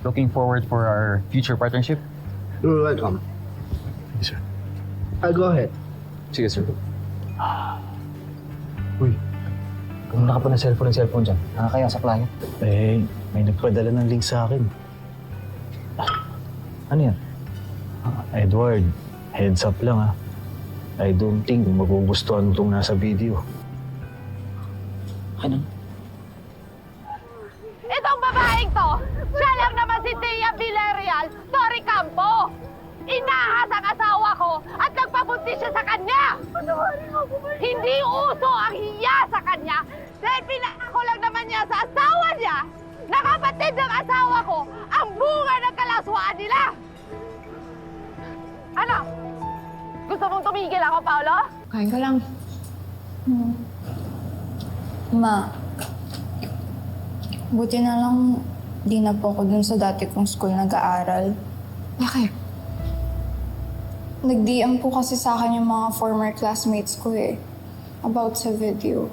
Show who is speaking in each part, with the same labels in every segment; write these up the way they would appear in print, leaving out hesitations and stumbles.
Speaker 1: looking forward for our future partnership.
Speaker 2: You're welcome.
Speaker 3: Yes, sir.
Speaker 2: Go ahead.
Speaker 1: Sige, sir.
Speaker 3: Uy,
Speaker 1: Kanina ka pa ng cellphone dyan. Nakakaya sa client.
Speaker 3: eh, may nagpadala ng link sa akin.
Speaker 1: Ano yan?
Speaker 3: Edward, heads up lang ha. I don't think magugustuhan itong nasa video.
Speaker 1: Ano?
Speaker 4: Itong babaeng to, siya lang naman si Tia Villarreal, Tori Campo. Inahas ang asawa ko at nagpabuntis siya sa kanya. Hindi uso ang hiya sa kanya dahil pinako lang naman niya sa asawa niya na kapatid ng asawa ko ang bunga ng kalaswaan nila. Ano? Gusto mong tumigil ako, Paolo?
Speaker 5: Kain ka lang.
Speaker 6: Ma, buti na lang di na po ako dun sa dati kong school nag-aaral.
Speaker 5: Bakit?
Speaker 6: Nag-DM po kasi sa akin yung mga former classmates ko about sa video.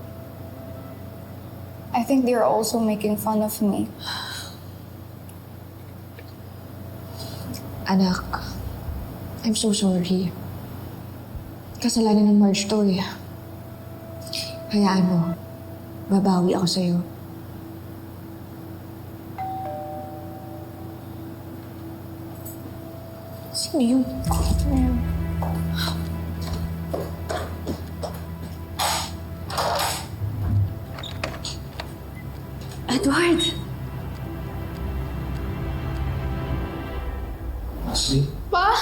Speaker 6: I think they're also making fun of me.
Speaker 5: Anak, I'm so sorry. Kasalanan ng Marge to Hayaan mo, babawi ako sa'yo. Sino yun? Edward!
Speaker 3: Ashley?
Speaker 6: Pa?